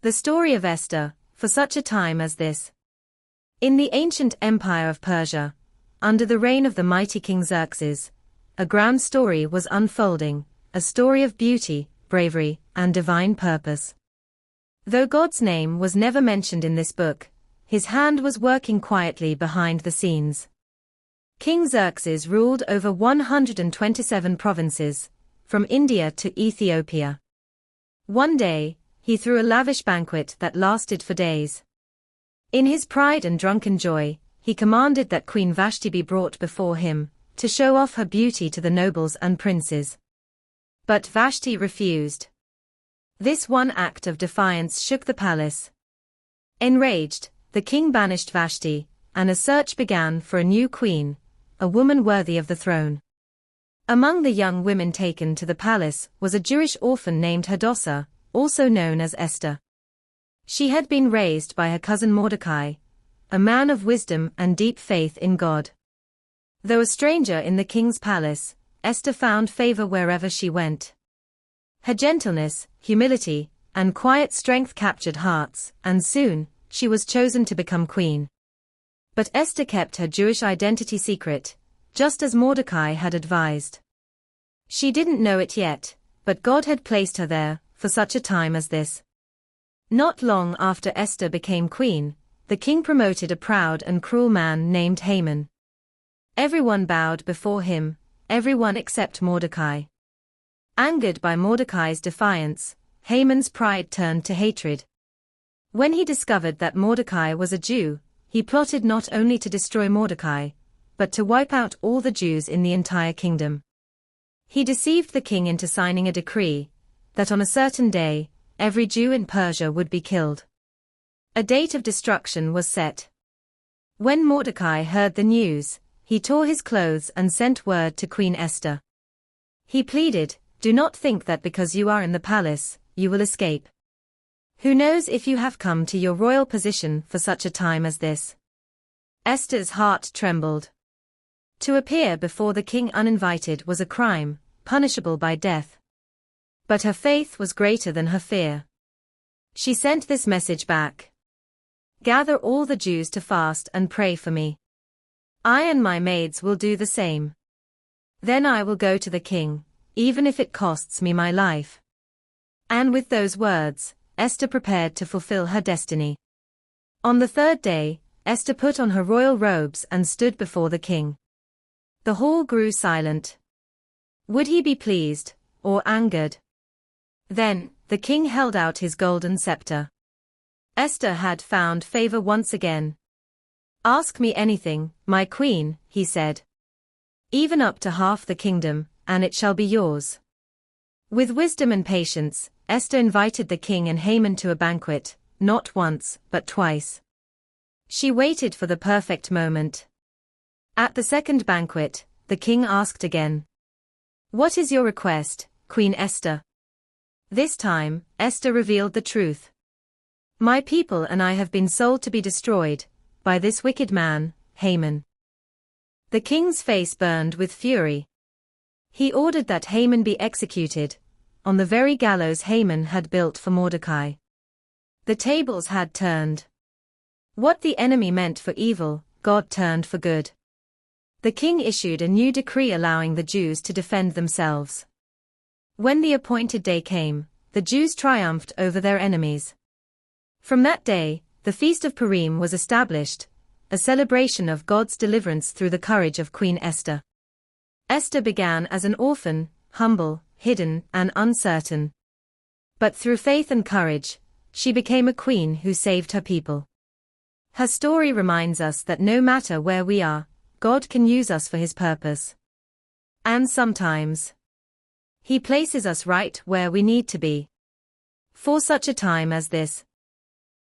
The story of Esther, for such a time as this. In the ancient empire of Persia, under the reign of the mighty King Xerxes, a grand story was unfolding, a story of beauty, bravery, and divine purpose. Though God's name was never mentioned in this book, his hand was working quietly behind the scenes. King Xerxes ruled over 127 provinces, from India to Ethiopia. One day, he threw a lavish banquet that lasted for days. In his pride and drunken joy, he commanded that Queen Vashti be brought before him, to show off her beauty to the nobles and princes. But Vashti refused. This one act of defiance shook the palace. Enraged, the king banished Vashti, and a search began for a new queen, a woman worthy of the throne. Among the young women taken to the palace was a Jewish orphan named Hadassah, also known as Esther. She had been raised by her cousin Mordecai, a man of wisdom and deep faith in God. Though a stranger in the king's palace, Esther found favor wherever she went. Her gentleness, humility, and quiet strength captured hearts, and soon, she was chosen to become queen. But Esther kept her Jewish identity secret, just as Mordecai had advised. She didn't know it yet, but God had placed her there, for such a time as this. Not long after Esther became queen, the king promoted a proud and cruel man named Haman. Everyone bowed before him, everyone except Mordecai. Angered by Mordecai's defiance, Haman's pride turned to hatred. When he discovered that Mordecai was a Jew, he plotted not only to destroy Mordecai, but to wipe out all the Jews in the entire kingdom. He deceived the king into signing a decree, that on a certain day, every Jew in Persia would be killed. A date of destruction was set. When Mordecai heard the news, he tore his clothes and sent word to Queen Esther. He pleaded, "Do not think that because you are in the palace, you will escape. Who knows if you have come to your royal position for such a time as this?" Esther's heart trembled. To appear before the king uninvited was a crime, punishable by death. But her faith was greater than her fear. She sent this message back. "Gather all the Jews to fast and pray for me. I and my maids will do the same. Then I will go to the king, even if it costs me my life." And with those words, Esther prepared to fulfill her destiny. On the third day, Esther put on her royal robes and stood before the king. The hall grew silent. Would he be pleased, or angered? Then, the king held out his golden scepter. Esther had found favor once again. "Ask me anything, my queen," he said. "Even up to half the kingdom, and it shall be yours." With wisdom and patience, Esther invited the king and Haman to a banquet, not once, but twice. She waited for the perfect moment. At the second banquet, the king asked again. "What is your request, Queen Esther?" This time, Esther revealed the truth. "My people and I have been sold to be destroyed, by this wicked man, Haman." The king's face burned with fury. He ordered that Haman be executed, on the very gallows Haman had built for Mordecai. The tables had turned. What the enemy meant for evil, God turned for good. The king issued a new decree allowing the Jews to defend themselves. When the appointed day came, the Jews triumphed over their enemies. From that day, the Feast of Purim was established, a celebration of God's deliverance through the courage of Queen Esther. Esther began as an orphan, humble, hidden, and uncertain. But through faith and courage, she became a queen who saved her people. Her story reminds us that no matter where we are, God can use us for his purpose. And sometimes, he places us right where we need to be. For such a time as this.